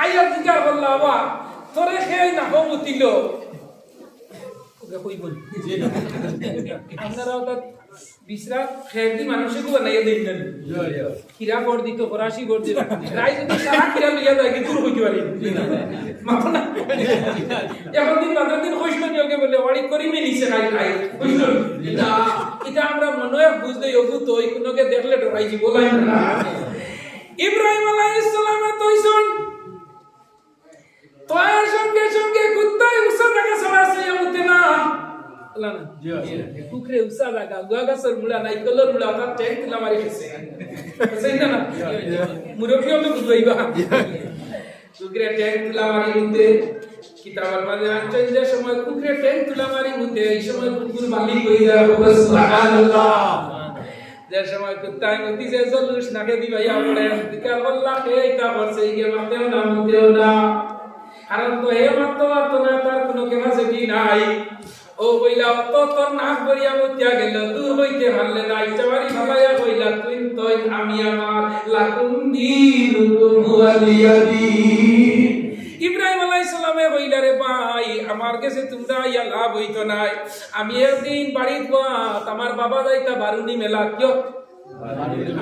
আইয়া জিজ্ঞাসা করলা বাবা তোরে খেয়ে না হমুতিল আপনারা বিশ্রাম খেয়ে দি মানুষকে বানাইয়া দিন না খিরা কর দিত ফরাসি কর দিত রাই যদি সারা খিরা লইয়া যায় কিন্তু হইতে পারি মাথা না এখন দিন বাদর দিন কইছিল নিয়োগে বলে ওয়াড়ি করি মিলিছে রাই রাই কইছিল এটা আমরা মনে বুঝতে হবু তো এই কোনকে দেখলে ডরাই জি বলাই না ইব্রাহিম আলাইহিস সালাম তোইছন তোয়ার সঙ্গে সঙ্গে কুত্তাই উসা জায়গা সরাসে আমতে না আল্লাহ না কুকরে উসা জায়গা গুয়াগাসর মুলা নাই কলর মুলা তা ট্যাঙ্ক তুলা মারি গেছে সেই না মুরব্বিও তো বুঝাইবা কুকরে ট্যাঙ্ক তুলা মারি মুতে কিতাবের মাঝে আনছেন যে সময় কুকরে ট্যাঙ্ক তুলা মারি মুতে এই সময় কুকুর মালিক হয়ে যায় সুবহানাল্লাহ যে সময় কুত্তাই মতি যে জলুস নাকে দিবাইয়া পড়ে দিকার আল্লাহ কে এটা করছে ইগে মাতেও না মুতেও না কারণ তো হে মাত্র না তার কোনো ক্যাপাসিটি নাই ও কইলা তো তোর নাক বরিয়া মুতিয়া গেল দূর হইতে পারলে না ইচ্ছাবাড়ি ভাবাইয়া কইলা তুই তোই আমি আমার লাকুম দীনুকুম ওয়ালিয়াদি ইব্রাহিম আলাইহিস সালামে কইলা রে ভাই আমার কাছে তোমরা ইয়া লাভ হইতো নাই আমি একদিন বাড়িত আমার বাবা যাইতা বারুনি মেলা কিয়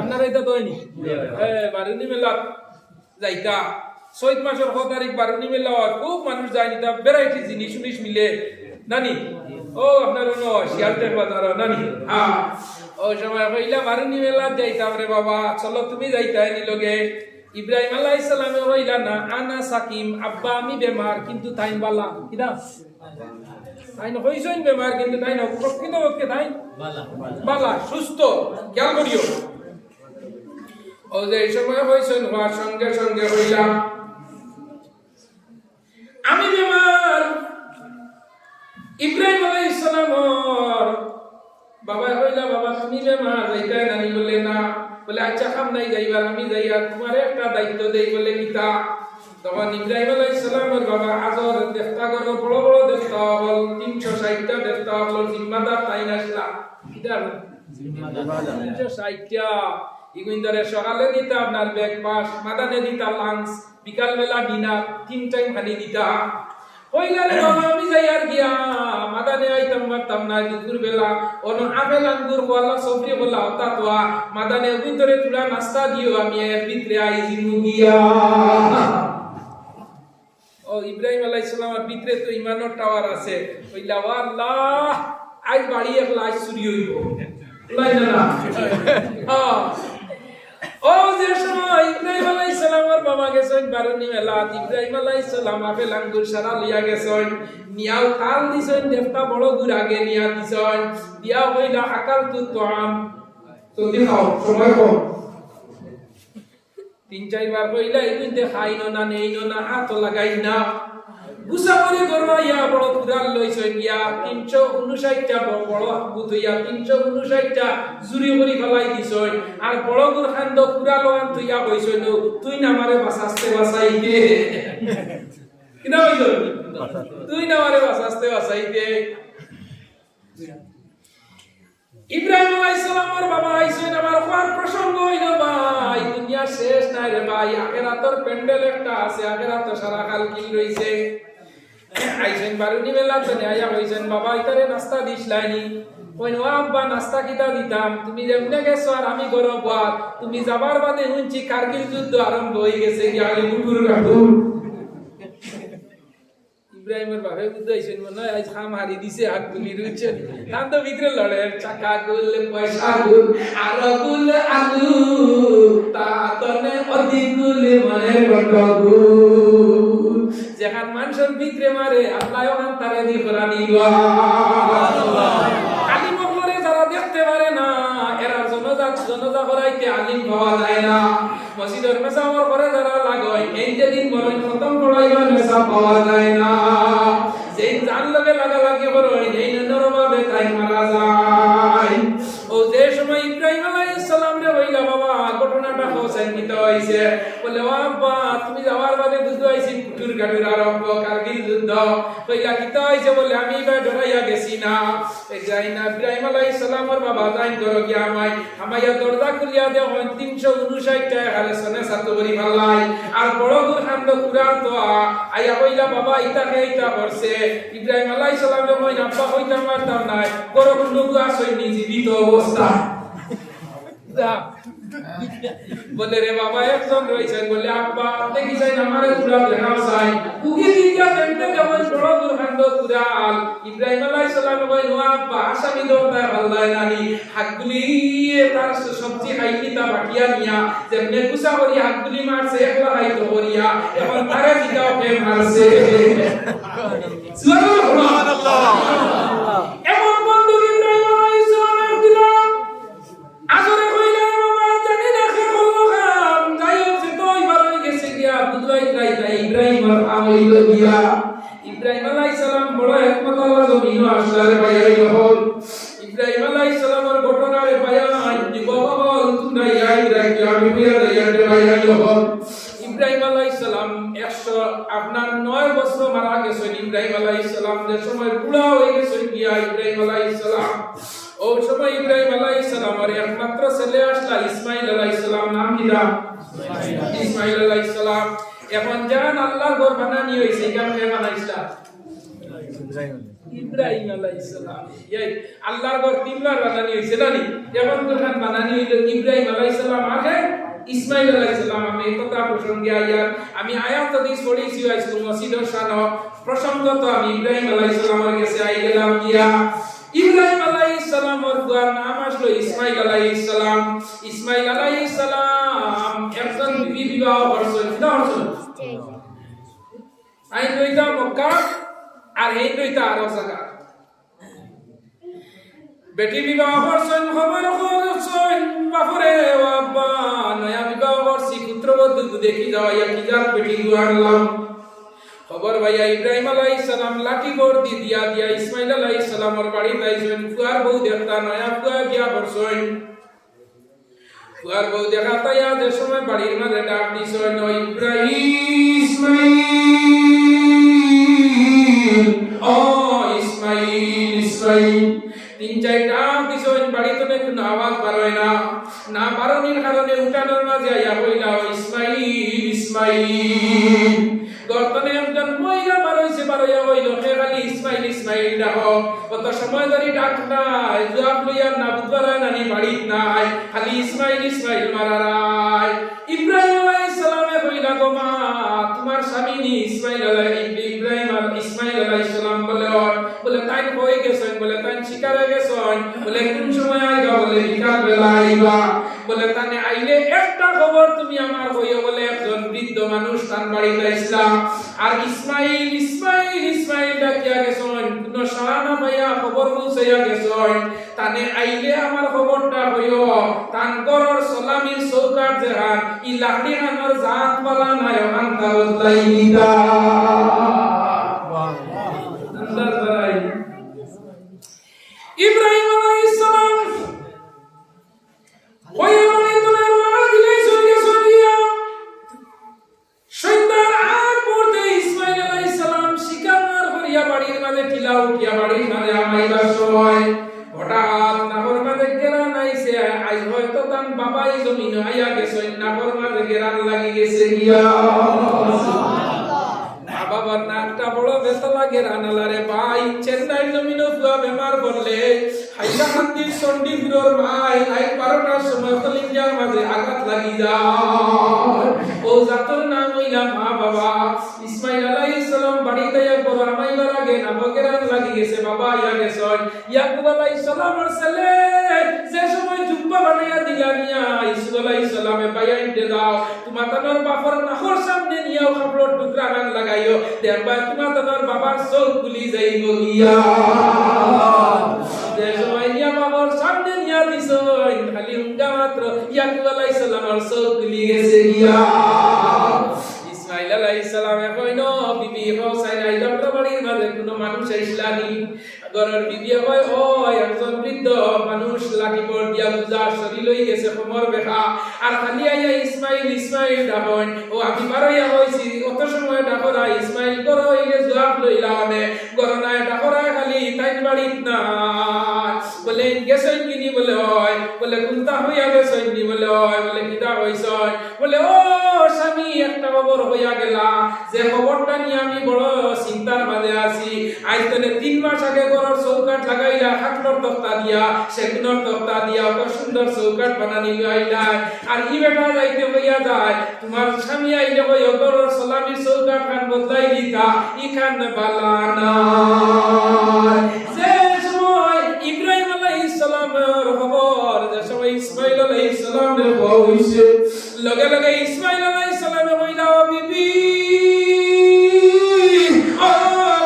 আপনারা এটা দইনি বারুনি মেলা যাইতা চৈত মাসের 6 তারিখ বারুনি মেলা খুব মানুষ যায় নিতা ভ্যারাইটি জিনিস উনিশ মিলে নানি ও আপনার শিয়ালটের বাজার নানি হ্যাঁ ও সময় কইলা বারুনি মেলা যাইতাম রে বাবা চলো তুমি যাইতা নি লগে ইব্রাহিম আলাইহিস সালামে কইলা না আনা সাকিম আব্বা আমি বেমার কিন্তু তাইন বালা কিদা তাইন হইছইন বেমার কিন্তু তাইন প্রকৃত পক্ষে তাইন বালা সুস্থ খেয়াল করিও ও যে এই সময় হইছইন হওয়ার সঙ্গে সঙ্গে হইলা আমি বেমার ইব্রাহিম আলাইহিস সালাম বাবা কইলা বাবা তুমি বেমার যাইতা নানি বলে না বলে আচ্ছা খাম নাই যাইবার আমি যাইয়া তোমার একটা দায়িত্ব দেই বলে কিতা তখন ইব্রাহিম আলাইহিস সালামের বাবা আজর দেবতা করো বড় বড় দেবতা হল 360টা দেবতা হল জিম্মাদার তাই নাসলা কিতা জিম্মাদার 360টা ইগুইন্দরে সকালে দিতা আপনার ব্রেকফাস্ট মাদানে দিতা লাঞ্চ বিকাল বেলা ডিনার 3 টাইম খালি দিতা কইলা রে বাবা আমি যাই আর গিয়া মাদানে আইতাম মারতাম না দুপুর বেলা ওনো আপেল আঙ্গুর ওয়ালা সবজি বলা হতা তোয়া মাদানে ভিতরে তুলা নাস্তা দিও আমি এর ভিতরে আই জিনু গিয়া ও ইব্রাহিম আলাইহিস সালামের ভিতরে তো ইমানের টাওয়ার আছে কইলা আল্লাহ আজ বাড়ি একলা আজ চুরি হইব লাইনা না ও যে সময় ইব্রাহিম আলাইহিস সালামের বাবা গেছেন বারুনি মেলা ইব্রাহিম আলাইহিস সালাম আপেল আঙ্গুর সারা লিয়া গেছেন নিয়াও কাল দিছেন দেবতা বড় দূর আগে নিয়া দিছেন দিয়া হইলা আকাল তু তোয়াম তো দেখাও সময় কম 3-4 বার কইলা ইগুনতে খাইনো না নেইনো না হাত লাগাই না গুসা করে গরমাইয়া বড় কুড়াল লইছেন গিয়া 359টা বড় বুতইয়া 359টা জুরি করি ফলাই দিছেন আর বড় গুর খান্দ কুড়াল আন তুইয়া কইছেন তুই না আমারে বাঁচাতে বাঁচাইতে কিনা হইল তুই না আমারে বাঁচাতে বাঁচাইতে ইব্রাহিম আলাইহিস সালামের বাবা আইছেন আমার কোন প্রসঙ্গ হইল ভাই দুনিয়া শেষ নাই রে ভাই আখিরাতের প্যান্ডেল একটা আছে আখিরাতে সারা কাল কি রইছে আইছেন বারুনি মেলা তো আয়া হইছেন বাবা ইতারে নাস্তা দিস লাইনি কই নো আব্বা নাস্তা কিটা দিতাম তুমি যেমনে গেছো আর আমি গরম বাদ তুমি যাবার বাদে হুনছি কারগিল যুদ্ধ আরম্ভ হই গেছে কি আলি মুটুর কাটু ইব্রাহিমের বাবা বুঝাইছেন মনে আজ খাম হারি দিছে হাত গুলি রইছে নাম তো ভিতরে লড়ে চাকা গুল পয়সা গুল আর গুল আলু তা তনে অধি গুল মনে বটগু যেখান মানুষের ভিতরে মারে আল্লাহ ওখান তারে দি কোরআন সুবহানাল্লাহ আলিম বলে যারা দেখতে পারে না এরা জনজা করাইতে আলিম পাওয়া যায় না মসজিদের মেসাওয়ার করে যারা লাগয় এই যে দিন বড় খতম পড়াইবার মেসা পাওয়া যায় না যেই জান লগে লাগা বড় এই নরমাবে তাই মারা যায় ও যে সময় ইব্রাহিম আলাইহিস সালাম রে হইলা কইলা বাবা ঘটনাটা হোসেন কিতা হইছে বলে ও আব্বা তুমি যাওয়ার বাদে বুঝতে আইছি কুটুর কাটুর আরম্ভ কারগিল যুদ্ধ কইলা কিতা হইছে বলে আমি বা ডরাইয়া গেছি না এই যাই না ইব্রাহিম আলাইহিস সালামের বাবা যাই করো কি আমাইয়া দরজা খুলিয়া দে 359 টা হালে সনে সাতবরি ভালাই আর বড় দূর খান্দ কুরআন তো আইয়া কইলা বাবা ইতা করছে ইব্রাহিম আলাইহিস সালাম যখন আব্বা হইতা মারতাম নাই বড় লোক আসই নি জীবিত অবস্থা বলে রে বাবা একজন রইছেন বলে আব্বা দেখি যাই আমারে পুরা দেখাও চাই উকি দিয়া দেখতে কেমন বড় দূর খান্দ কুরআন ইব্রাহিম আলাইহিস সালাম কই নো আব্বা আসামি দরতা আল্লাহ নানি হাতগুলি তার সবজি খাইকি তা বাকিয়া নিয়া যেমনে কুসা করি হাতগুলি মারছে একলা খাইতো করিয়া এখন তারে জিগাও কে মারছে সুবহানাল্লাহ এমন বন্ধু ইব্রাহিম আলাইহিস সালামের দিলাম আসরে কইলা বাবা জানি না কে হলো কাম যাই হচ্ছে তো এবার হয়ে গেছে গিয়া বুঝাই তাই ইব্রাহিম আর আমইল গিয়া ইব্রাহিম আলাইহিস সালাম বড় হিকমত আল্লাহ জমিন আসলারে বাইরে হল ইব্রাহিম আলাইহিস সালামের ঘটনারে বায়ান দিব হল তোমরা ইয়াই রাখি আমি বিয়া দেয়াতে বাইরে হল ইব্রাহিম আলাইহিস সালাম 100 আপনার 9 বছর মারা গেছেন ইব্রাহিম আলাইহিস সালাম যে সময় বুড়া হয়ে গেছেন গিয়া ইব্রাহিম আলাইহিস সালাম ও সময় ইব্রাহিম আলাইহিস সালামের একমাত্র ছেলে আসলা ইসমাঈল আলাইহিস সালাম নাম কি দাম ইসমাঈল আলাইহিস সালাম এখন জান আল্লাহর ঘর বানানি হইছে কেন কে বানাইছা ইব্রাহিম আলাইহিস সালাম এই আল্লাহর ঘর তিনবার বানানি হইছে জানি এখন কোরআন বানানি হইলো ইব্রাহিম আলাইহিস সালাম আগে ইসমাঈল আলাইহিস সালাম আমি কথা প্রসঙ্গে আয়ার আমি আয়াত হাদিস পড়েছি আজকে মসজিদের শান প্রসঙ্গত আমি ইব্রাহিম আলাইহিস সালামের কাছে আই গেলাম গিয়া ইব্রাহিম আলাইহিস সালামের বুয়ার নাম আসলো ইসমাঈল আলাইহিস সালাম ইসমাঈল আলাইহিস সালাম একজন বিবি বিবাহ করছেন আইন দুইটা মক্কা আর এই দুইটা আরব জায়গা বেটি বিবাহ করছেন খবর করছেন বাপরে বাবা নয়া বিবাহ করছি পুত্রবধূ দেখি যাওয়া কি যাক বেটি গুয়ারলাম খবর ভাইয়া ইব্রাহিম আলাইহিস সালাম লাঠি বর দিয়া ইসমাঈল আলাইহিস সালামের বাড়ি যাইছেন ফুয়ার বউ দেখতা নয়া ফুয়া বিয়া করছেন ফুয়ার বউ দেখা তাইয়া যে সময় বাড়ির মাঝে ডাক দিছেন ইব্রাহিম ও ইসমাঈল তিন চারটা দিছেন বাড়িতে কোনো আওয়াজ বাড়য় না বারণের কারণে উঠানোর মাঝে আইয়া কইলা ইসমাঈল গর্তনে একজন মহিলা বারইয়া হইল হে খালি ইসমাঈল ডাকো কত সময় ধরে ডাক নাই জবাব লইয়া না বুঝবারা নানি বাড়িত নাই খালি ইসমাঈল মারারাই ইব্রাহিম আলাইহিস সালামে কইলা গো মা তোমার স্বামী নি ইসমাঈল আলাইহিস সালাম বলে তাই হয়ে গেছেন বলে তাই শিকারে গেছেন বলে কোন সময় আইবা বলে বিকাল বেলা আইবা বলে তানে আইলে একটা খবর তুমি আমার হইও বলে একজন বৃদ্ধ মানুষ তার বাড়িতে ইসলাম আর ইসমাঈল ডাকিয়া গেছেন কোন সাড়া পাইয়া খবর পৌঁছাইয়া গেছেন তানে আইলে আমার খবরটা হইও তান গরর সালামির চৌকাট যেহান ই লাকড়ি হানোর জাত পালা নাই আন্তা বদলাই নিতা ইব্রাহিম আলাইহিস সালাম হইয়া মনিতনের ওয়ারা দিলাই সরিয়া সন্ধ্যার আগ মুহূর্তে ইসমাঈল আলাইহিস সালাম শিকার করিয়া বাড়ির মাঝে টিলা উঠিয়া বাড়ির মাঝে আমাইবার সময় হঠাৎ নাহর মাঝে গেরান আইছে আজ হয়তো তান বাবাই জমিন আইয়া গেছে নাহর মাঝে গেরান লাগি গেছে গিয়া বাবার নাকটা বড় ব্যথা লাগে রানালারে ভাই চেন্নাই জমিনে ফুয়া বেমার বললে হাইলাকান্দির চণ্ডীপুরের ভাই আই 12টার সময় কলিজার মাঝে আঘাত লাগি যায় ও জাতর নাম হইলা মা বাবা ইসমাঈল আলাইহিস সালাম বাড়িতে বড় আমাইবার আগে নাবগেরান লাগি গেছে বাবা ইয়া গেছে ইয়াকুব আলাইহিস সালামের ছেলে যে সময় জুব্বা বানাইয়া দিলানিয়া ইসু আলাইহিস সালামে বাইয়াই দে দাও তোমার তানোর বাবার নাখর সামনে নিয়াও কাপড় টুকরা গান লাগাইও দেখবা তোমার তানোর বাবার চোখ খুলি যাইব গিয়া যে সময় নিয়া বাবার সামনে নিয়া দিছ খালি হুঙ্গা মাত্র ইয়াকুব আলাইহিস সালামের চোখ খুলি গেছে গিয়া ইসমাঈল আলাইহিস সালামে কইনো বিবি হোসাইন আইলাম বাড়ির মাঝে কোনো মানুষ আইসলানি ঘরের বিবিয়ে কয় ও একজন বৃদ্ধ মানুষ লাঠি পড় দিয়া গুজা শরীর লই গেছে কোমর বেখা আর খালি আইয়া ইসমাইল ইসমাইল ডাকন ও আমি বারইয়া হইছি অত সময় ডাকরা ইসমাইল করো ইলে জবাব লইলা মানে গরনায় ডাকরা খালি তাই বাড়িত না বলে গেছই কিনি বলে হয় বলে কুলতা হইয়া গেছই নি বলে হয় বলে কিটা হইছয় বলে ও স্বামী একটা খবর হইয়া গেলা যে খবরটা নিয়ে আমি বড় চিন্তার মাঝে আছি আজ তলে 3 মাস আগে ঘরের চৌকাট লাগাইলা হাটলর তক্তা দিয়া সেগুনের তক্তা দিয়া কত সুন্দর চৌকাট বানানি লইলা আর ই বেটা যাইতে হইয়া যায় তোমার স্বামী আইলে কই ঘরের সালামির চৌকাট খান বদলাই দিতা ইখান বালানা যে সময় ইব্রাহিম আলাইহিস সালামের খবর যে সময় ইসমাইল আলাইহিস সালামের হইছে লগে লগে ইসমাইল আলাইহিস সালামে কইলা ও বিবি ও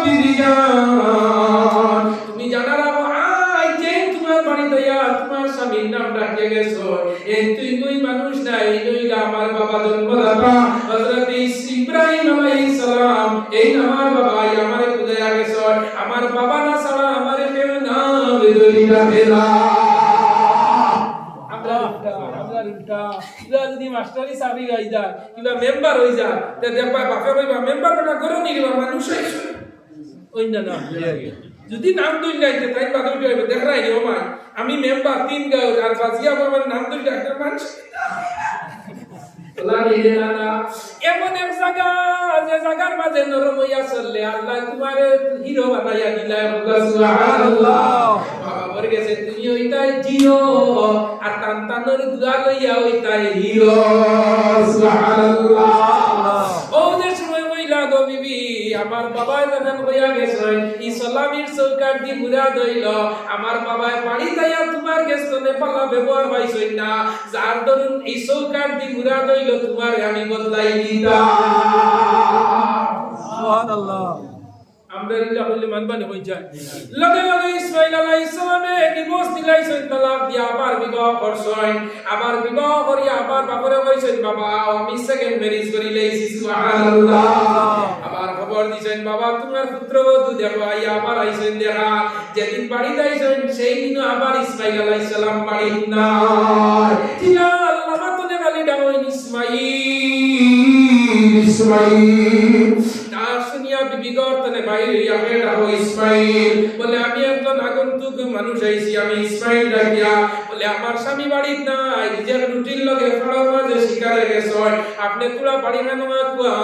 বিবি জান তুমি জানা রাখো আই যে তোমার বাড়ি দয়া তোমার স্বামীর নাম ডাকে গেছো এই তুই মানুষ নাই নইলা আমার বাবা জন্মদাতা হযরত ইব্রাহিম আলাইহিস সালাম এই আমার বাবা আমারে খুদায়া গেছো আমার বাবা না ছাড়া আমারে কেউ নাম লইলা ফেলা যদি মাস্টারি চাবি গাই যায় কিবা মেম্বার হই যায় তে দেখবা বাপে কইবা মেম্বার বেটা করো নি কিবা মানুষ ওই না না যদি নাম দুই লাইতে তাই বাদ উঠে দেখরাই নি ও ভাই আমি মেম্বার 3 গাঁও আর ফাজিয়া বাবার নাম দুই একটা মানুষ লাগি দেনা না এমন এক জায়গা যে জায়গার মাঝে নরম হইয়া চললে আল্লাহ তোমারে হিরো বানাইয়া দিলা সুবহানাল্লাহ বাবা বলে গেছে তুমি ওইটাই জিরো আর তান্তানোর দুয়া লইয়া ওইটাই হিরো সুবহানাল্লাহ ও যে সময় হইলা গো বিবি আমার বাবা যখন হইয়া গেছে ই সালামির চৌকাট দি মুরা দইল আমার বাবা বাড়ি যাইয়া তোমার গেছনে পালা ব্যবহার পাইছই না যার দরুন এই চৌকাট দি মুরা দইল তোমারে আমি বদলাই দিতাম সুবহানাল্লাহ আমরা ইলা হইলে মানবানি হই যায় লগে লগে ইসমাইল আলাইহিস সালামে ডিভোর্স দিলাইছেন তালাক দিয়া আবার বিবাহ করছেন আবার বিবাহ করি আবার বাপরে কইছেন বাবা আমি সেকেন্ড ম্যারেজ করি লাইছি সুবহানাল্লাহ আবার খবর দিছেন বাবা তোমার পুত্রবধূ দেখো আইয়া আবার আইছেন দেখা যেদিন বাড়ি যাইছেন সেই দিন আবার ইসমাইল আলাইহিস সালাম বাড়ি না তিনা আল্লাহ মাতনে গালি ডাকই ইসমাইল না শুনিয়া বিবি গর্তনে বাইরে ইয়াকে ডাকো ইসমাইল বলে আমি একজন আগন্তুক মানুষ আইছি আমি ইসমাইল ডাকিয়া বলে আমার স্বামী বাড়িত নাই নিজের রুটির লগে ফাড়ার মাঝে শিকারে গেছে আপনি তোরা বাড়ি মেনমা কুয়া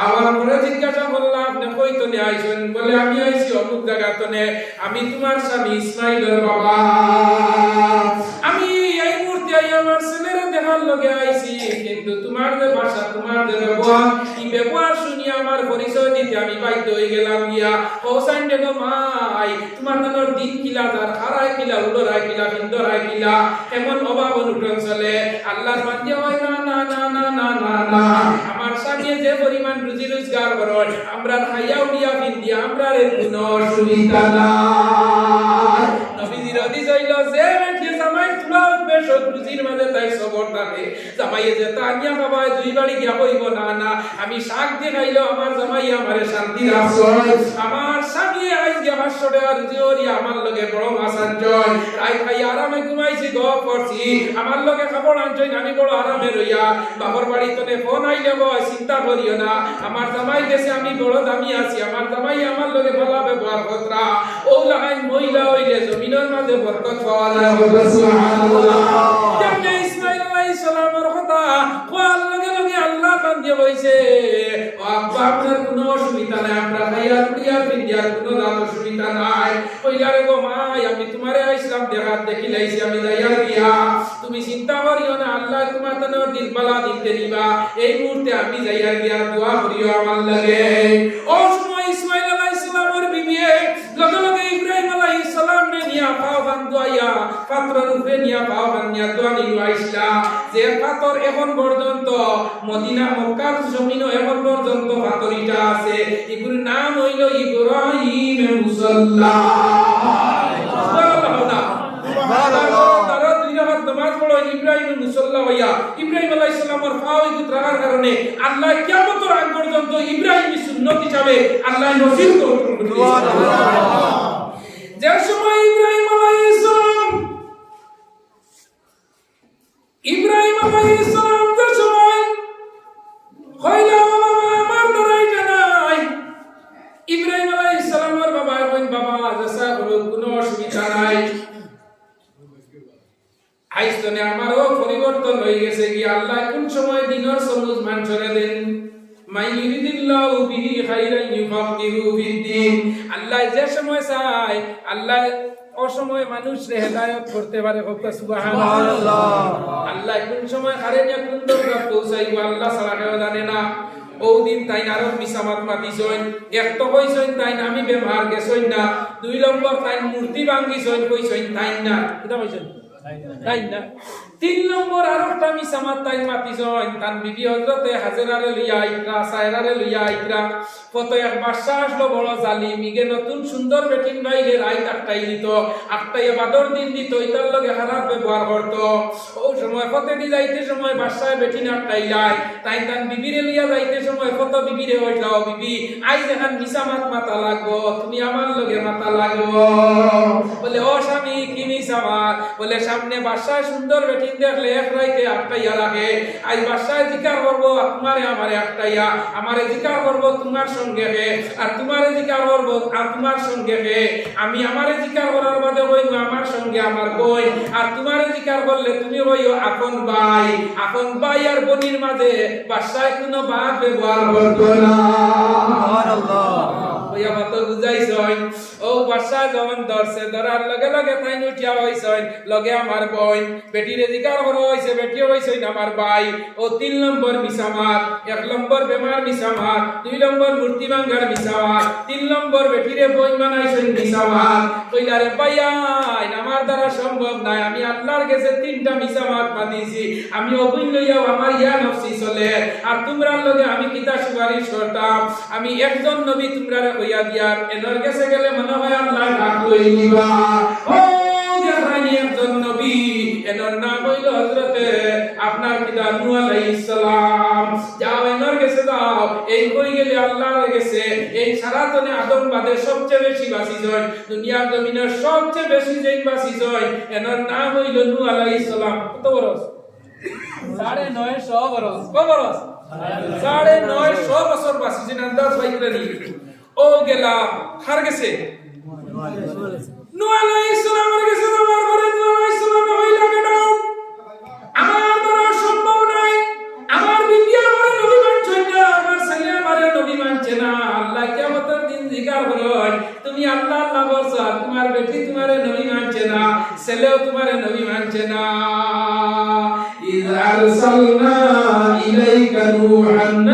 আমার পরে জিজ্ঞাসা করলাম আপনি কইতনে আইছেন বলে আমি আইছি অমুক জায়গাতনে আমি তোমার স্বামী ইসমাইলের বাবা আমি এই মুহূর্তে আমার ছেলের দেখার লগে আইছি কিন্তু তোমার যে ভাষা তোমার যে ব্যবহার এই ব্যবহার শুনি আমার পরিচয় দিতে আমি বাধ্য হয়ে গেলাম গিয়া হোসেন দেখো মাই তোমার নানার দিন কিলা তার হারায় কিলা উড়ায় কিলা বিন্দরায় কিলা এমন অভাব অনুটন চলে আল্লাহর বান্দে হয় না না না না না না না আমার স্বামী যে পরিমাণ রুজি রোজগার করে আমরা খাইয়া উড়িয়া বিন্দি আমরা রে কোনো অসুবিধা না নবীজির হাদিস হইল যে ব্যক্তি জামাই তুলা উঠবে সব রুজির মাঝে তাই সবর থাকে জামাইয়ে যে তানিয়া বাবা দুই বাড়ি গিয়া কইব না না আমি শাক দিয়ে খাইলো আমার জামাই আমারে শান্তি রাখছে আমার স্বামী আইজ গিয়া 500 টাকা রুজি ওরি আমার লগে বড় মাছ আনছয় রাই খাই আরামে ঘুমাইছি গপ করছি আমার লগে খাবার আনছয় আমি বড় আরামে রইয়া বাবার বাড়ি তনে ফোন আইলে গো চিন্তা করিও না আমার জামাই গেছে আমি বড় দামি আছি আমার জামাই আমার লগে ভালো ব্যবহার করা ও লাগাই মহিলা হইলে জমিনের মাঝে বরকত পাওয়া যায় সুবহানাল্লাহ কেমনে ইসমাইল আলাইহিস সালামের কথা কোয়াল লগে লগে আল্লাহ বান্দে হইছে ও আব্বা আপনার কোনো অসুবিধা নাই আমরা খাইয়া কুড়িয়া পিন্ডিয়ার কোনো দাম অসুবিধা নাই কইলারে গো মাই আমি তোমারে আইছিলাম দেখাত দেখি লাইছি আমি যাইয়া গিয়া তুমি চিন্তা করিও না আল্লাহ তোমার তনে দিল বালা দিতে দিবা এই মুহূর্তে আমি যাইয়া গিয়া দোয়া করিও আমার লাগে ও সময় ইসমাইল আলাইহিস সালামের বিবি লগে লগে ইব্রাহিম আলাইহিস সালাম নে নিয়া পাও বান্দুয়া পাত্র রূপে নিয়া পাও বান্নিয়া দোয়া নিলু আইসলা যে পাথর এখন পর্যন্ত মদিনা মক্কার জমিনও এখন পর্যন্ত পাথরিটা আছে এগুলোর নাম হইল ইব্রাহিম মুসাল্লা সুবহানাল্লাহ সুবহানাল্লাহ তারা দুই রাকাত নামাজ পড়ো ইব্রাহিম মুসাল্লা হইয়া ইব্রাহিম আলাইহিস সালামের পাওই রাখার কারণে আল্লাহ কিয়ামতের আগ পর্যন্ত ইব্রাহিমী সুন্নত হিসাবে আল্লাহ নসিব করবেন সুবহানাল্লাহ যে সময় ইব্রাহিম আলাইহিস সালাম যে সময় কইলা বাবা আমার দরাই জানাই, ইব্রাহিম আলাইহিস সালামের বাবা কইন বাবা যেসা হলো কোনো অসুবিধা নাই, আইসনে আমারও পরিবর্তন হয়ে গেছে কি আল্লাহ কোন সময় দিনের সবুজ মানুষরে দেন, মাই ইউরিদিল্লাহু বিহি খাইরান ইউফাক্কিহু ফিদ্দিন। আল্লাহ যে সময় চায় আল্লাহ ও সময় মানুষরে হেদায়েত করতে পারে। সুবহানাল্লাহ। আল্লাহ কোন সময় কারেন কোন দরকার পৌঁছাইবো আল্লাহ ছাড়া কেউ জানে না। ও দিন তাই আরো মিসামাত মাতিছইন, এক তো কইছইন তাই আমি বেমার গেছইন না, দুই নম্বর তাই মূর্তি ভাঙ্গিছইন কইছইন তাই না, এটা কইছইন তাই না, তিন নম্বর আরো একটা মিসামাত তাই মাতিছইন তান বিবি হযরতে হাজেরারে লইয়া আইত্রা সায়রারে লইয়া আইত্রা কত এক বাদশা আসলো বড় জালিম, ইগে নতুন সুন্দর বেটিন বাইরে রাইত আটটাই দিত, আটটাই বাদর দিন দিত, ইতার লগে খারাপ ব্যবহার করত। ও সময় কত দি যাইতে সময় বাদশায় বেটিন আটটাই লাই তাই তান বিবিরে লইয়া যাইতে সময় কত বিবিরে হইলাও বিবি আইজ এখন মিসামাত মাতা লাগবো, তুমি আমার লগে মাতা লাগবো। বলে ও স্বামী কি মিসামাত? বলে সামনে বাদশায় সুন্দর বেটিন দেখলে এক রাইতে আটটাইয়া রাখে, আজ বাদশায় জিকার করবো তোমারে আমারে আটটাইয়া, আমারে জিকার করবো তোমার সঙ্গে হে, আর তোমারে জিকার করবো আর তোমার সঙ্গে হে, আমি আমারে জিকার করার বাদে কইব আমার সঙ্গে আমার বই, আর তোমারে জিকার করলে তুমি কইও আপন ভাই। আপন ভাই আর বোনের মাঝে বাদশায় কোনো বাদ ব্যবহার করতো না। সুবহানাল্লাহ। কইয়া মত বুঝাইছই। ও বাদশা যখন ধরছে, ধরার লগে লগে তাই উঠিয়া হইছই লগে আমার বোন, বেটিরে জিকার করা হইছে বেটিও হইছই আমার ভাই। ও তিন নম্বর মিসামাত, এক নম্বর বেমার মিসামাত, দুই নম্বর মূর্তি ভাঙ্গার মিসামাত, তিন নম্বর বেটিরে বই বানাইছই মিসামাত। কইলা রে ভাইয়া আমার দ্বারা সম্ভব নাই, আমি আল্লাহর কাছে তিনটা মিসামাত মাতিছি, আমি অবুল লইয়াও আমার ইয়া নফসি চলে, আর তোমরার লগে আমি কিতা সুপারিশ করতাম, আমি একজন নবী তোমরারে কইয়া দিয়ার এনর কাছে গেলে মনে হয় আল্লাহ ডাক লই নিবা। ও দেখানি একজন নবী, এনর নাম হইল হযরতে আপনার পিতা নূহ আলাইহিস সালাম। যাও এনর কাছে যাও, এই কই গেলে আল্লাহর কাছে এই সারাতনে আদম বাদে সবচেয়ে বেশি বাসি জয়, দুনিয়ার জমিনের সবচেয়ে বেশি যেই বাসি জয়, এনর নাম হইল নূহ আলাইহিস সালাম। কত বরস? 950 বরস। কত বরস? 950 বছর বাসি যেন আন্দাজ বাইরে নি। ও গেলা হার গেছে নূহ আলাইহিস সালামের কাছে আমার ঘরে নূহ আলাইহিস সালাম হইলা গেল আমার দ্বারা সম্ভব নাই, আমার বিবি আমার নবী মানছে না, আমার ছেলে আমার নবী মানছে না, আল্লাহ কিয়ামতের দিন জিজ্ঞাসা করবে তুমি আল্লাহ আল্লাহ বলছো, তোমার বেটি তোমার নবী মানছে না, ছেলেও তোমার নবী মানছে না। ইয আরসালনা ইলাইকা নূহান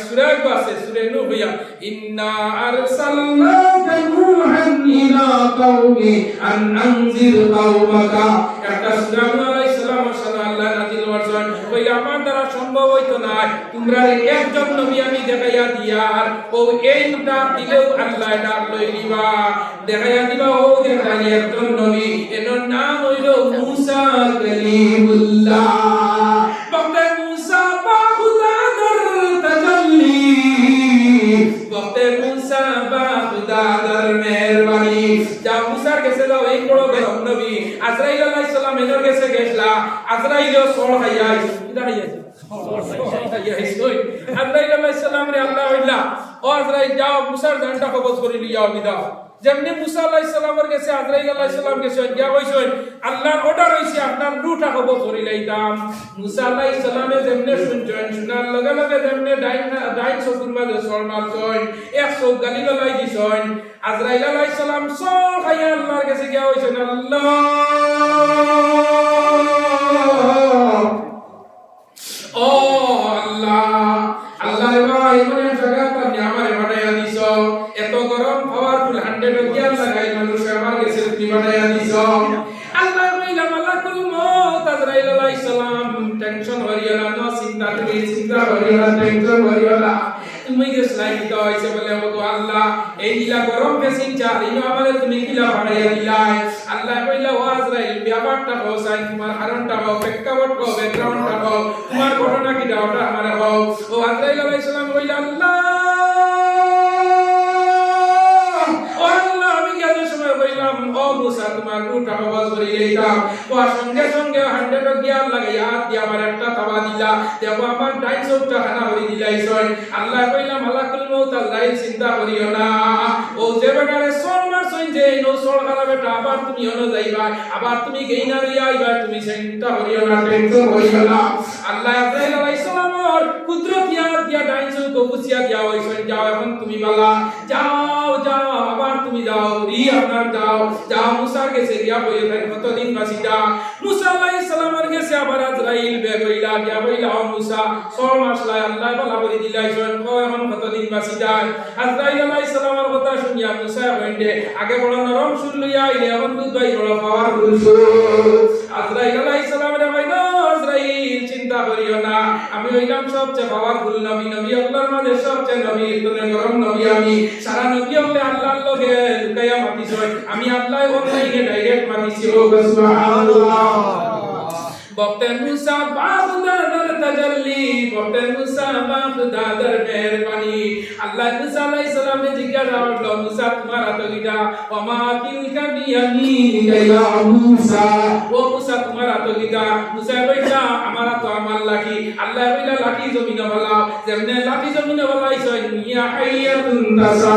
সূরা আছে সূরা নূহ হইয়া ইন্না আরসালনাকা নূহান ইলা কওমি আন আনজির কওমাকা। একটা সূরা নূহ আলাইহিস সালাম আল্লাহ নাযিল করছেন, ওই আমার দ্বারা সম্ভব হইতো না, তোমরা একজন নবী আমি দেখাইয়া দিয়ার, ও এইটা দিলেও আল্লাহ ডাক লই নিবা, দেখাইয়া দিবা ও দেখাই একজন নবী, এর নাম হইল মূসা কালিমুল্লাহ। বক্তে মূসা বা খুদার তাজাল্লি, বক্তে মূসা বা খুদার মেহেরবানি। যা মূসার কাছে যাও, এই বড় গরম নবী আজরাইল আলাইহিস সালাম এর কাছে গেছলা, আজরাইল সর খাইয়া কিদা খাইয়া আজরাইল আলাইহিস সালাম রে আল্লাহ হইলা ও আজরাইল যাও মূসার জানটা কবজ করে লিয়াও বিদা। যেমনি মূসা আলাইহিস সালামের কাছে আজরাইল আলাইহিস সালাম গেছে, গিয়া কইছেন আল্লাহর অর্ডার হইছে আপনার রূহটা কবজ করে লইতাম। মূসা আলাইহিস সালামে যেমনে শুনছেন, শোনার লগে লগে যেমনে ডাইন চকুর মাঝে সর মারছেন, এক চোখ গালি গলাই দিছেন, আজরাইল আলাইহিস সালাম সব খাইয়া আল্লাহর কাছে গিয়া কইছেন আল্লাহ ও আল্লাহ, আল্লাহ ভাই মনে জায়গা তুমি আমারে বানায়া দিছো, এত গরম পাওয়ারফুল 100 গিয়ার লাগাই মানুষ আমার কাছে তুমি বানায়া দিছো। আল্লাহ কইলা মালাকুল মউত আজরাইল আলাইহিস সালাম টেনশন হইয়া না, নো চিন্তা তুমি চিন্তা হইয়া না, টেনশন হইয়া না, তুমি গেছলাই তো হইছে বলে ও আল্লাহ এই দিলা গরম পেছিন চার ইনো আমারে তুমি কিলা বানায়া দিলাই। আল্লাহ কইলা ও আজরাইল ব্যাপারটা হোসাই তোমার কারণটা হও, প্রেক্ষাপট হও, ব্যাকগ্রাউন্ডটা হও, তোমার ঘটনা কি দাওটা আমারে হও। ও আজরাইল আলাইহিস সালাম কইলা আল্লাহ ও আল্লাহ আমি গেল মুসা তোমার রুটা আওয়াজ করে লইতাম ওর সঙ্গে সঙ্গে 100 গিয়ার লাগাইয়া দিয়া আমার একটা তাওয়া দিলা দেখো আমার ডাইন চোখটা খানা হরি দিলাইছয় আল্লাহ কইলা মালাকুল মউত আল্লাহ চিন্তা করিও না ও যে বেটারে সোল মারছই যে নো সোল খারা বেটা আবার তুমি অন যাইবা আবার তুমি গেইনা লইয়া আইবা তুমি চিন্তা করিও না টেনশন করিও না আল্লাহ আজরাইল আলাইহিস সালামর কুদরত দিয়া ডাইন চোখ বুঝিয়া দিয়া হইছয় যাও এখন তুমি বালা যাও যাও আবার তুমি যাও রি আপনার যাও মুসার কাছে গিয়া বইয়ে থাক কতদিন বাসিদা মুসা আলাইহিস সালামের কাছে আবার আজরাইল বেগইলা গিয়া বইলা ও মুসা সোল মাসলা আল্লাহ বালা করে দিলাইছয় এখন কতদিন বাসিদা আজরাইল আলাইহিস সালামের কথা শুনিয়া মুসা কইন্ডে আগে বড় নরম সুর লইয়া আইলে এখন বুঝাই বড় পাওয়ার ফুলছো আজরাইল আলাইহিস সালামের কইলো আজরাইল চিন্তা করিও না আমি হইলাম সবচেয়ে পাওয়ারফুল নবী আল্লাহর মাঝে সবচেয়ে নবী তুমি গরম নবী আমি সারা নবী হলে আল্লাহর লগে লুকাইয়া মাতিছ আমি আল্লাহ অনলাইনে ডাইরেক্ট মাতিছি ও সুবহানাল্লাহ বক্তে মুসা বাগদাদার তাজাল্লি বক্তে মুসা বাগদাদার মেহরবানি আল্লাহ মুসা আলাইহিস সালামে জিজ্ঞাসা করলো মুসা তোমার হাতে কিটা ওমা তিলকা বিয়ামিনিকা ইয়া মুসা ও মুসা তোমার হাতে কিটা মুসা কইলা আমার তো আমার লাঠি আল্লাহ কইলা লাঠি জমিনে বালাও যেমনে লাঠি জমিনে বালাইছ ইয়া হাইয়াতুন তাসা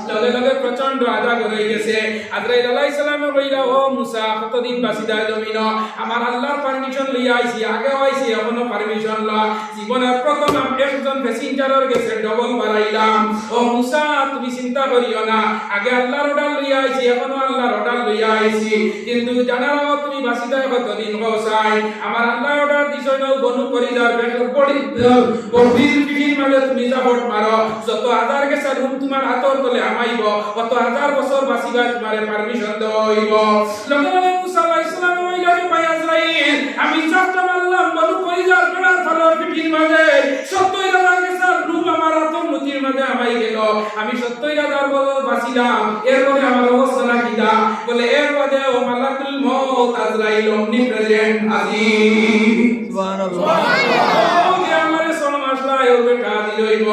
লগে লগে প্রচন্ড আজাব হয়ে গেছে আজরাইল আলাইহিস সালামে কইলা ও মুসা কতদিন বাসিদা জমিন আমার আল্লাহর পারমিশন লইয়া আইছি আগে আইছি এখনো পারমিশন ল জীবনের প্রথম একজন প্যাসেঞ্জারের গেছে ডবল বাড়াইলাম ও মুসা তুমি চিন্তা করিও না আগে আল্লাহর অর্ডার লইয়া আইছি এখনো আল্লাহর অর্ডার লইয়া আইছি কিন্তু জানাও তুমি বাসিদা কতদিন হসাই আমার আল্লাহর অর্ডার দিছই না বনু করি যার বডি গভীর পিঠির মাঝে তুমি জাবট মারো যত হাজার গেছে রুম তোমার হাতর তলে আমাইব কত হাজার বছর বাসিবা তোমারে পারমিশন দেওয়া হইব লগে মুসা আলাইহিস সালাম কইলা ভাই আজরাইল আমি চাপটা মারলাম বনু করি যার বেড়ার ফালোর পিঠির মাঝে ৭০,০০০ গেছে রুম আমার হাতর মুতির মাঝে আমাই গেল আমি ৭০,০০০ বছর বাঁচিলাম এরপরে আমার অবস্থা না কিটা বলে এর বাদে ও মালাকুল মউত আজরাইল অমনি প্রেজেন্ট আজিম সুবহানাল্লাহ আমারে সোনা মাসলা এর বেটা দিলইব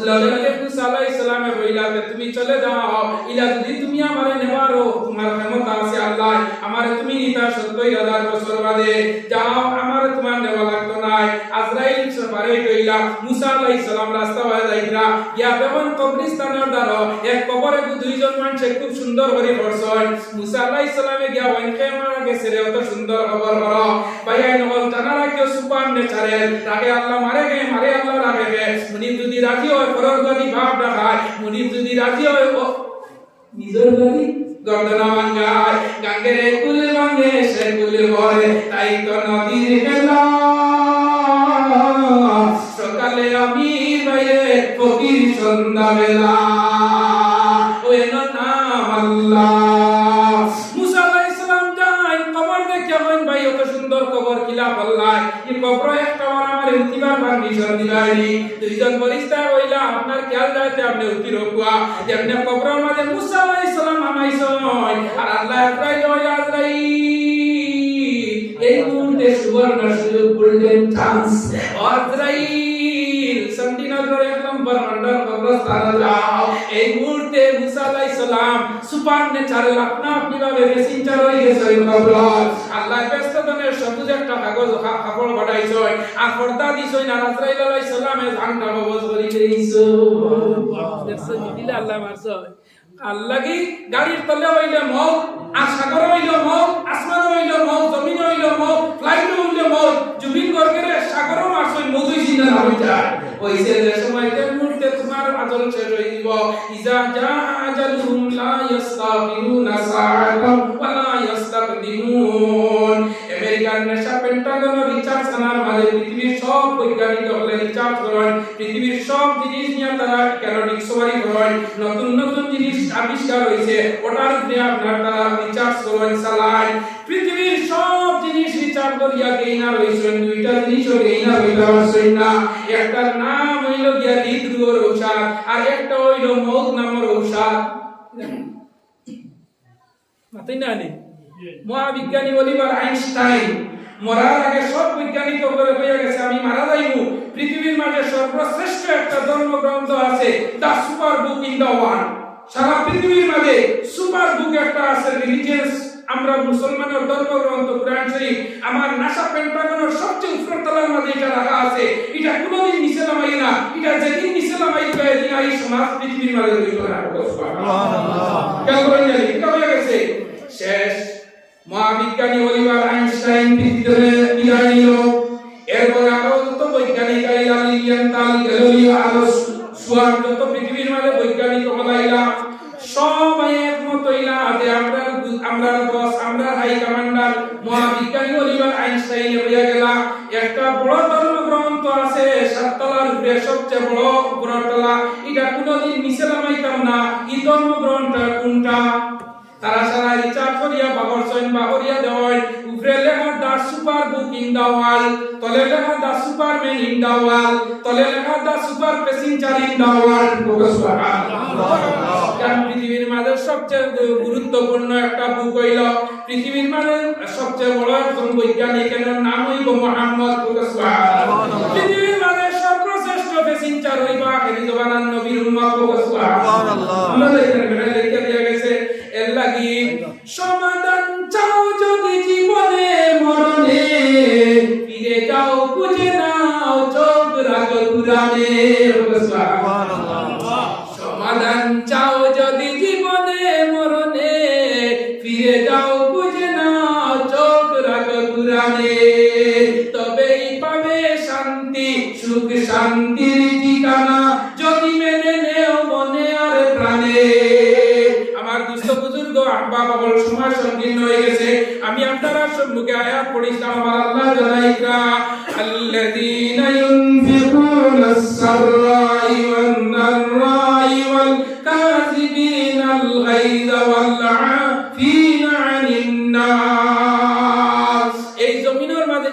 লগে লগে মুসা আলাইহিস সালামে কইলা তুমি চলে যাও ইলা যদি তুমি আমারে নেবারো তোমার ক্ষমতা আছে আল্লাহ আমারে তুমি নিতা ৭০,০০০ বছর বাদে যাও আমারে তোমার নেওয়া লাগতো নাই আজরাইল সবারে কইলা মুসা আলাইহিস সালাম রাস্তা হয়ে যাইরা ইয়া বেমন কবরস্থানের দ্বারা এক কবরে দুইজন মানুষ খুব সুন্দর করে পড়ছয় মুসা আলাইহিস সালামে গিয়া ওইনকে মারা গেছে রে অত সুন্দর খবর বড় ভাইয়া নবল জানালা কেউ সুপার নেচারে তাকে আল্লাহ মারে আল্লাহ রাখে মুনি যদি রাজি হয় ফরজ যদি ভাব দেখায় মুনি যদি রাজি হয় নিজের যদি গর্দনা ভাঙায় গাঙ্গের কুল ভাঙে সে কুল ভরে তাই তো নদীর খেলা সকালে আমি বাইরে ফকির সন্ধ্যা বেলা ওই নাম আল্লাহ মুসা আলাইহিস সালাম যাই কবর দেখে হইন ভাই অত সুন্দর কবর কিলা বললাই এই কবর একটা আমার উঠিবার পারমিশন দিলাইনি দুইজন ফেরেশতা কইলা আপনার খেয়াল রাখতে আপনি উঠি রকুয়া যেমনে কবরের মাঝে মুসা আলাইহিস সালাম আমাইছয় আর আল্লাহ আজরাইল এই মুহূর্তে সুবর্ণ সুযোগ গোল্ডেন চান্স আজরাইল সন্তিনগর এক নম্বর আন্ডার কবরস্থানে যাও এই মুহূর্তে মুসা আলাইহিস সালাম সুপার ন্যাচারাল আপনি ভাবে মেসেঞ্জার হয়ে গেছে কবর আল্লাহ ব্যস্ততনের সবুজ একটা কাপড় বাড়াইছয় আর পর্দা দিছয় না আজরাইল আলাইহিস সালামের জানটা কবজ করি দিছো দেখছো দিলে আল্লাহ মারছয় আল্লাহ কি গাড়ির তলে হইলে মউত আর সাগর হইলে মউত আসমান হইলে মউত জমিন হইলে মউত ফ্লাইট হইলে মউত জমিন গর্গের সাগরও মারছয় মউতই জিনা হই যায় ওইছে যে সময়তে মুহূর্তে তোমার আজল শেষ হই দিব ইজা জা আজালুহুম লা ইস্তাগফিরুনা সাআতাম ওয়া লা ইস্তাকদিমুন আমেরিকার নেশা পেন্টাগন রিসার্চ সেন্টার মানে পৃথিবীর সব বৈজ্ঞানিক হলে রিসার্চ করেন পৃথিবীর সব জিনিস নিয়ে তারা ক্যালোরিক সমারি করেন নতুন নতুন জিনিস আবিষ্কার হইছে ওটার উপরে আপনারা তারা রিসার্চ করেন চালায় পৃথিবীর সব জিনিস রিসার্চ করিয়া গেইনার হইছেন দুইটা জিনিসও গেইনার হইতে পারছেন না একটার নাম হইল গিয়া হৃদরোগের ঔষধ আর একটা হইল মৌত নামের ঔষধ মাথায় না নেই মহাবিজ্ঞানী অলিভার আইনস্টাইন মরার আগে সব বৈজ্ঞানিক করে হয়ে গেছে আমি মারা যাইবো পৃথিবীর মাঝে সর্বশ্রেষ্ঠ একটা ধর্মগ্রন্থ আছে the super book in the world সারা পৃথিবীর মাঝে সুপার বুক একটা আছে রিলিজিয়াস আমরা মুসলমানের ধর্মগ্রন্থ কুরআন শরীফ আমার নাসা পেন্টাগনের সবচেয়ে উপরের তলার মাঝে এটা রাখা আছে। এটা কোনোদিন নিচে নামাই না, এটা যেদিন নিচে নামাই সেদিন এই সমাজ পৃথিবীর মাঝে রইল না। সুবহানাল্লাহ। কেন বলেন জানি এটা হয়ে গেছে শেষ। মহাবিজ্ঞানী অলিভার আইনস্টাইন পৃথিবীতে বিদায় নিল। এরপর আরো যত বৈজ্ঞানিক আইলা লিলিয়ান্তাল গ্যালিলিও আরো সুয়ার যত পৃথিবীর মাঝে বৈজ্ঞানিক হলাইলা সবাই একমত হইলা যে আমরা বস আমরা হাই কমান্ডার মহাবিজ্ঞানী অলিভার আইনস্টাইন হইয়া গেলা একটা বড় ধর্মগ্রন্থ আছে সাততলার উপরে সবচেয়ে বড় উপরতলা, এটা কোনোদিন নিচে নামাইতাম না। এই ধর্মগ্রন্থ কোনটা? তারা সারা রিচার্জ করিয়া বাবরসন বাহরিয়া দেওয়ায় উপরে লেখা the super book in the world, তলে লেখা the superman in the world, তলে লেখা the super passenger in the world. সুবহানাল্লাহ। পৃথিবীর মাঝে সবচেয়ে গুরুত্বপূর্ণ একটা বুক হইল, পৃথিবীর মাঝে সবচেয়ে বড় একজন বৈজ্ঞানিকের নাম হইল মুহাম্মদ। সুবহানাল্লাহ। পৃথিবীর মাঝে সর্বশ্রেষ্ঠ প্যাসেঞ্জার হইবা আখিরি জমানার নবীর উম্মত। সুবহানাল্লাহ। আমাদের এখানে লেখা দিয়া গেছে এর লাগি সমাধান চাও যদি জীবনে মরণে, ফিরে যাও খুঁজে নাও চোখ রাখো কুরআনে। সুবহানাল্লাহ। সমাধান চাও যদি জীবনে মরণে, ফিরে যাও খুঁজে নাও চোখ রাখো কুরআনে, তবেই পাবে শান্তি সুখ শান্তির ঠিকানা, যদি মেনে নেও মনে আর প্রাণে। আমার দুস্থ বুজুর্গ আব্বা বাবার সময় সংকীর্ণ হয়ে গেছে, আমি আপনারা সম্মুখে আয়াত পড়িলাম। আমার আল্লাহ জানাইকা আল্লাযীনা ইউনফিকুনাস সাররাই ওয়ান নাররাই ওয়াল কাযিবিনাল গায়যা ওয়াল আফিনা আনিন নাস। এই জমিনের মাঝে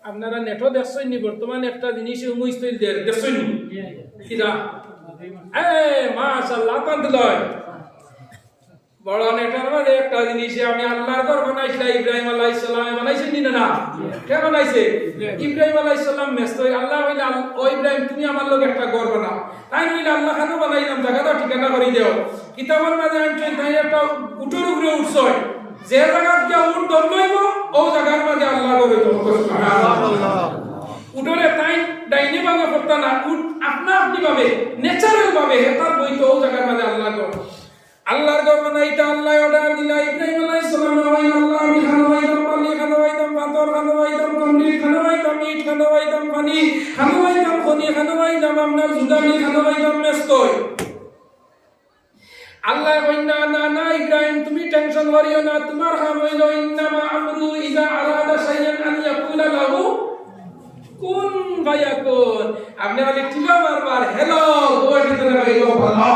আপনারা নেটও দেখছেন নি বর্তমানে একটা জিনিস মুইস্তইল দেখছেন নি কিরা মাশাআল্লাহ তাআলা বড় নেটার মাঝে একটা জিনিস আমি আল্লাহর ঘর বানাইছিলাম। ইব্রাহিম আলাইহিস সালাম বানাইছেন নি না? কে বানাইছে? ইব্রাহিম আলাইহিস সালাম মেস্তই আল্লাহ কইলা ও ইব্রাহিম তুমি আমার লগে একটা ঘর বানাও। তাই কইলা আল্লাহ কেন বানাইলাম জায়গাটা ঠিকানা করে দাও। কিতাবের মাঝে আনছেন তাই একটা উটের উপরে উঠছয়, যে জায়গা গিয়া উট দম লইব ও জায়গার মাঝে আল্লাহ করে তো। সুবহানাল্লাহ। উটরে তাই ডাইনে ভাবে করতা না, উট আপনা আপনি ভাবে ন্যাচারাল ভাবে তার বইতো ও জায়গার মাঝে আল্লাহ করে। আল্লাহর ঘর বানাইতে আল্লাহ অর্ডার দিলা। ইব্রাহিম আলাইহিস সালাম ওই আল্লাহ আমি খানাইতাম পানি খানাইতাম পাথর খানাইতাম কমপ্লিট খানাইতাম ইট খানাইতাম পানি খানাইতাম খনি খানাইতাম আপনার জুদানি খানাইতাম মেস্তই। আল্লাহ কইনা না না ইব্রাহিম তুমি টেনশন করিও না, তোমার কাম হইল ইন্নামা আমরু ইযা আরাদা শাইআন আন ইয়াকুলা লাহু কুন ফায়াকুন। আপনি বলে ঠিক বারবার হ্যালো ওই ভিতরে হইলো ভালো।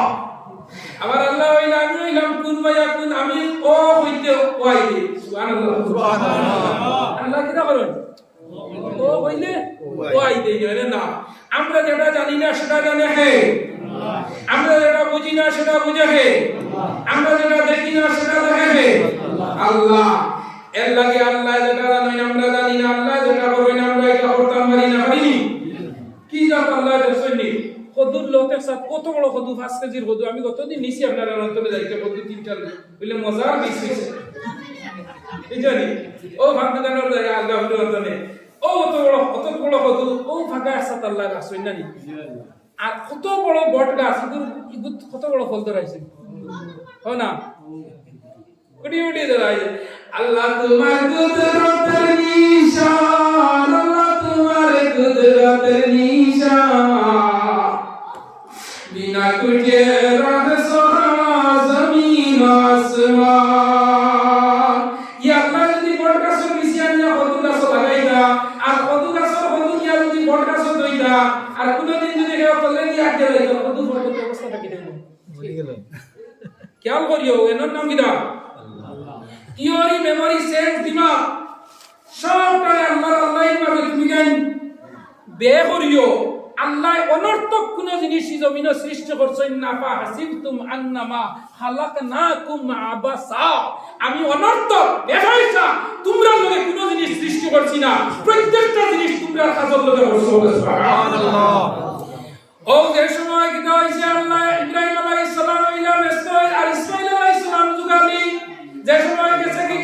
আবার আল্লাহ হইলা আমি হইলাম কুন ফায়াকুন, আমি ও হইতে ওয়াইতে। সুবহানাল্লাহ। সুবহানাল্লাহ। আল্লাহ কি করেন? ও হইলে ওয়াইতে জানে না। আমরা যেটা জানি না সেটা জানে হে, আমরা যেটা বুঝি না সেটা বুঝে হে, আমরা যেটা দেখি না সেটা দেখে হে আল্লাহ। এর লাগে আল্লাহ যেটা জানি না আমরা জানি না, আল্লাহ যেটা করেন না আমরা এটা করতাম পারি না পারিনি। কি জাত আল্লাহ দেখছেননি কদুর লোকের সাথে কত বড় কদু 5 কেজির কদু আমি কতদিন নিছি আপনারা অন্তরে যাইতে কদু 3টা বলে মজার বেশি হইছে এই জানি ও ভাগ দোকানের জায়গা আল্লাহ অন্তরে ও কত বড় কদু ও ভাগা সাথে আল্লাহ রাসূল নানি আর কত বড় বট গাছ ইগুত কত বড় ফল ধরাইছে हो না কোটি কোটি ধরাইছে। আল্লাহ তোমার কুদরতের নিশান, আল্লাহ তোমার কুদরতের নিশান, বিনা কুটে রাহ সোহা জমিন আসমান। ইয়া আল্লাহ যদি বট গাছের মিশিয়া নিয়া কদু গাছ লাগাইতা আর কদু গাছের কদু নিয়া যদি বট গাছ দইতা আর কোনদিন যদি কেউ তলে দিয়ে আটকে যাইতো কদু বট অবস্থাটা কি দেখো ঠিক গেল। খেয়াল করিও এর নাম কি দা থিওরি মেমোরি সেন্স দিমাগ সবটা আল্লাহর আল্লাহর মাঝে তুমি জ্ঞান বে করিও। আল্লাহ অনর্থক কোন জিনিস জমিনে সৃষ্টি করছেন না। পা হাসিবতুম আন্নামা খালাকনাকুম আবাসা, আমি অনর্থক বেফাইসা তোমরা লগে কোন জিনিস সৃষ্টি করছি না, প্রত্যেকটা জিনিস তোমরা কাজের লগে করছো। সুবহানাল্লাহ। ও যে সময় কি হইছে আল্লাহ ইব্রাহিম আলাইহিস সালাম ইসমাঈল আর ইসমাঈল আলাইহিস সালাম যুগালি যে সময় গেছে কি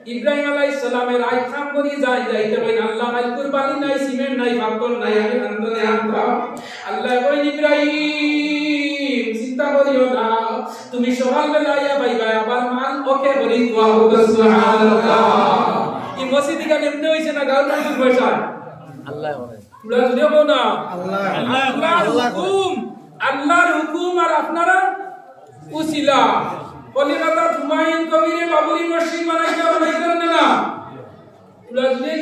ইব্রাহিম আলাইহিস সালামের আই খাম করি যাইতে কই আল্লাহ নাই কুরবানি নাই সিমেন্ট নাই পাথর নাই আমি আন্তনে আনতাম আল্লাহ কই ইব্রাহিম চিন্তা করিও না তুমি সকালবেলা আইয়া পাইবা আবার মাল ওকে বলি দোয়া হবে সুবহানাল্লাহ এই মসজিদে কেন এমনি হইছে না গভর্নমেন্টের পয়সা আল্লাহ বলে পুরা জুড়ে বলো না আল্লাহর হুকুম আর আপনারা উসিলা কলিকাতা হুমায়ুন কবিরে বাবরি মসজিদ বানাইতে না পুরা জুড়ে